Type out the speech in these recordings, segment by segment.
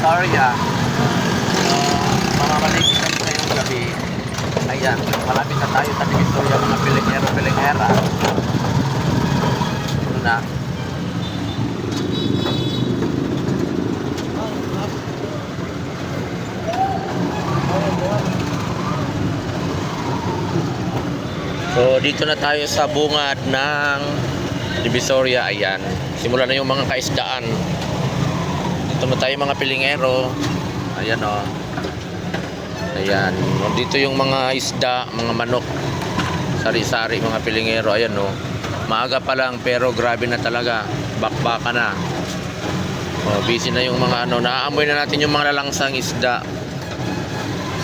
Divisoria. Mamamalingki kami ngayong gabi. Ayan, malapit na tayo sa Divisoria, mga pilingero-pilingera. Ito na. So dito na tayo sa bungad ng Divisoria. Ayan, simula na yung mga kaisdaan. Dito na tayo mga pilingero. Ayan o. Ayan, dito yung mga isda, mga manok, sari-sari mga pilingero. Ayan o, maaga pa lang pero grabe na talaga, bakbaka na. O, busy na yung mga ano, naaamoy na natin yung mga lalangsang isda.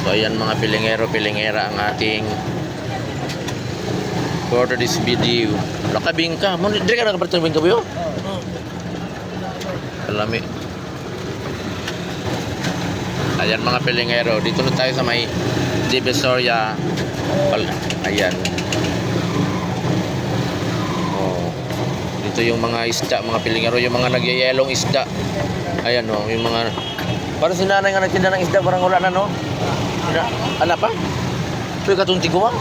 So ayan mga pilingero, pilingera ang ating for this video. Lakabing ka. Dire ka nakapartong ka ba yun? Kalami. Ayan mga pilingero. Dito na tayo sa may Divisoria. Ayan. Oh. Dito yung mga isda, mga pilingero. Yung mga nagyayelong isda. Ayan o. Yung mga... Parang si nanay nga nagtinda ng isda. Parang wala na no? Ala pa? Ito yung katunti ko ba?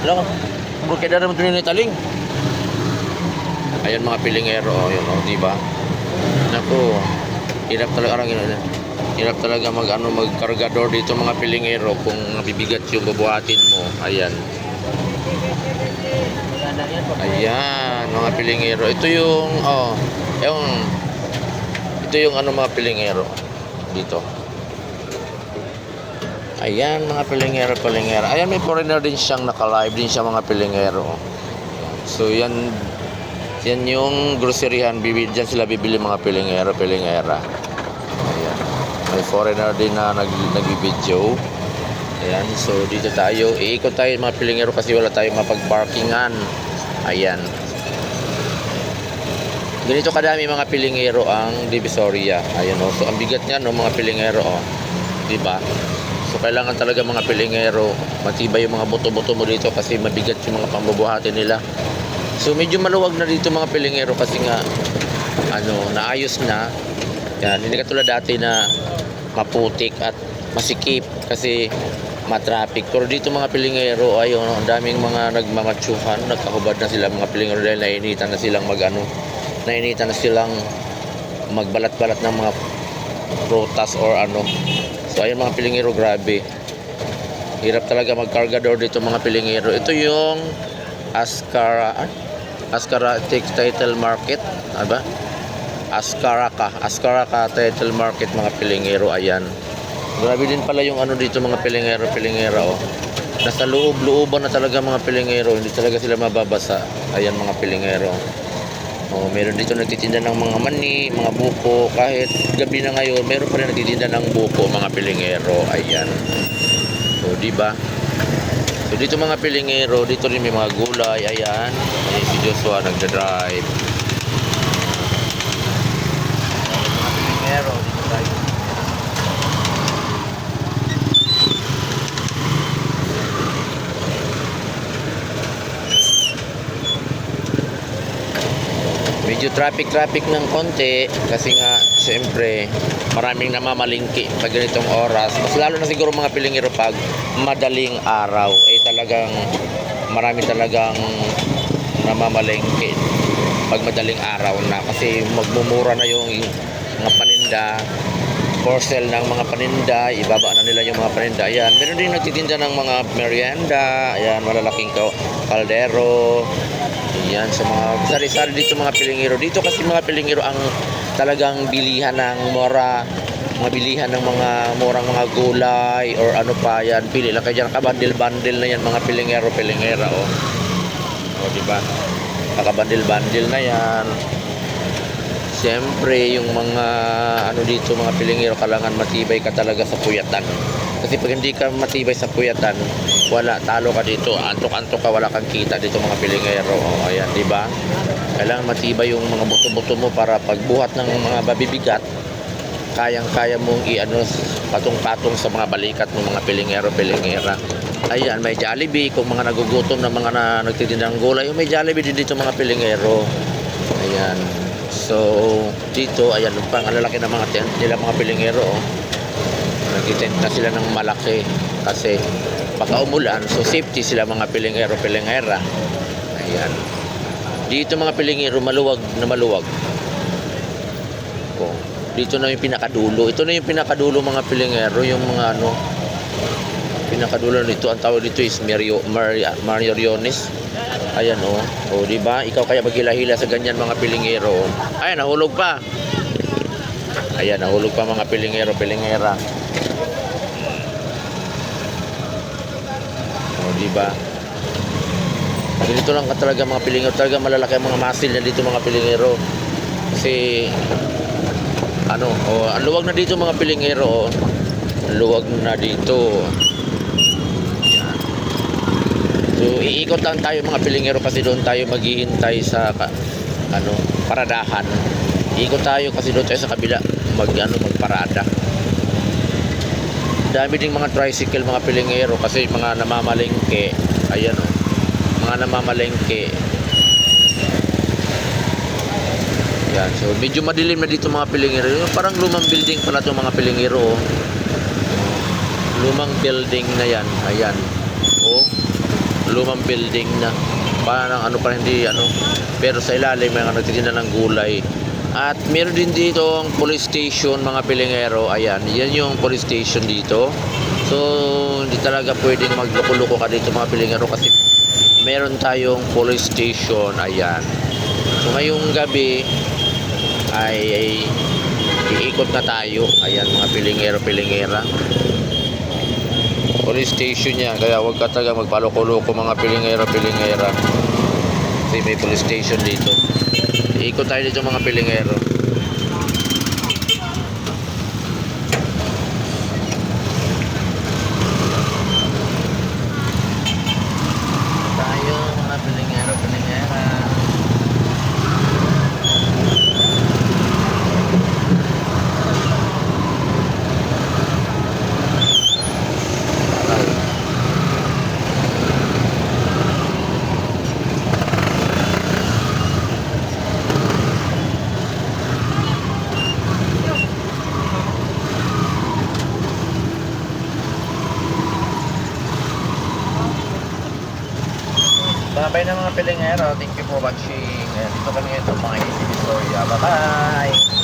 Wala ka. Porque na naman ito taling. Ayan mga pilingero, yun o, diba? Naku, hirap talaga hirap talaga magkargador dito mga pilingero kung nabibigat yung bubuhatin mo. Ayan. Ayan mga pilingero. Ito yung ito yung ano mga pilingero dito. Ayan mga pilingero. Ayan, may foreigner din siyang naka-live din siya mga pilingero. So yan yung groceryhan, diyan sila bibili mga pilingera. Ayan. May foreigner din na nag-video. Ayan, so dito tayo. Iikot tayo mga pilingero kasi wala tayong mapag-parkingan. Ayan. Ganito kadami mga pilingero ang Divisoria. Ayan o. So ang bigat niya no mga pilingero o. Diba? So kailangan talaga mga pilingero matibay yung mga buto-buto mo dito kasi mabigat yung mga pambubuhatin nila. So medyo maluwag na dito mga pilingero kasi nga naayos na. Yan, hindi katulad dati na maputik at masikip kasi matraffic. Pero dito mga pilingero ayun, ang daming mga nagmamatsuhan, nagkahubad na sila mga pilingero dahil nainitan na silang nainitan na silang magbalat-balat ng mga prutas or ano. So ayun mga pilingero, grabe. Hirap talaga magkargador dito mga pilingero. Ito yung Askara Textile Market, aba? Ascaraka Textile Market mga pilingero. Ayan. Grabe din pala yung ano dito mga pilingera oh. Nasa loob-looban na talaga mga pilingero, hindi talaga sila mababasa. Ayan mga pilingero. Oh, meron dito nagtitinda ng mga mani, mga buko. Kahit gabi na ngayon, meron pa rin nagtitinda ng buko, mga pilingero. Ayan. So, diba? So, dito mga pilingero, dito rin may mga gulay. Ayan. Ayan si Joshua, nagda-drive. Mga pilingero, dito tayo. Medyo traffic ng konti kasi nga siyempre maraming namamalingki pag ganitong oras. Mas lalo na siguro mga pilingero pag madaling araw talagang marami talagang namamalingki pag madaling araw na kasi magmumura na yung mga paninda, for sale ng mga paninda, ibaba na nila yung mga paninda. Ayan, meron din nagtitinda ng mga merienda. Ayan, malalaking kaldero. Ayan, sa mga sari-sari dito mga pilingero. Dito kasi mga pilingero ang talagang bilihan ng mga bilihan ng mga murang mga gulay or ano pa yan. Pili lang kayo dyan, kabandil-bandil na yan mga pilingero-pilingera oh. O diba? Nakabandil-bandil na yan. Siyempre yung mga ano dito mga pilingero, kailangan matibay ka talaga sa puyatan. Kasi pag hindi ka matibay sa puyatan, wala, talo ka dito, antok-antok ka, wala kang kita dito mga pilingero. O, ayan, di ba? Kailangan matibay yung mga buto-buto mo para pagbuhat ng mga babibigat, kayang-kaya mong patong-patong sa mga balikat ng mga pilingero-pilingera. Ayan, may Jollibee kung mga nagugutom na mga nagtitinda ng gulay. May Jollibee din dito mga pilingero. Ayan. So, dito, ayan, pang lalaki ng mga tent nila mga pilingero. Oh. Nag-tent na sila ng malaki kasi baka umulan. So, safety sila mga pilingero, pilingera. Ayan. Dito mga pilingero, maluwag na maluwag. Oh. Dito na yung pinakadulo. Ito na yung pinakadulo mga pilingero, yung mga ano, pinakadulo nito. Ang tawag dito is Mariones. Ayan oh. Oh, di ba? Ikaw kaya maghila-hila sa ganyan mga pilingero. Oh. Ay, nahulog pa. Ayan, nahulog pa mga pilingero, pilingera. Oh, di ba? Dito lang ka talaga mga pilingero, talaga malalaki ang mga muscle na dito mga pilingero. Kasi ano, oh, ang luwag na dito mga pilingero. Oh. Ang luwag na dito. So, iikot lang tayo mga pilingero kasi doon tayo maghihintay sa paradahan. Iikot tayo kasi doon tayo sa kabila magparada. Dami ding mga tricycle mga pilingero kasi mga namamalengke. Ayan oh. Mga namamalengke. Yan. So, medyo madilim na dito mga pilingero. Parang lumang building pala itong mga pilingero. Oh. Lumang building na yan. Ayan. Oh. Lumang building na parang ano pa hindi ano, pero sa ilalim may nagtitinda ng gulay. At meron din dito ang police station mga pilingero. Ayan, yan yung police station dito. So hindi talaga pwedeng magloko-loko ka dito mga pilingero kasi meron tayong police station. Ayan. So ngayong gabi ay iikot na tayo. Ayan mga pilingero, pilingera. Police station yan, kaya huwag ka talaga magpaloko-loko mga pilingero, pilingera. Kasi may police station dito. Iikot tayo dito mga pilingero. Tayo mga pilingero, pilingera. Bye na mga pilingero. Thank you for watching. And dito kami ito mga Easy Victoria. Bye bye!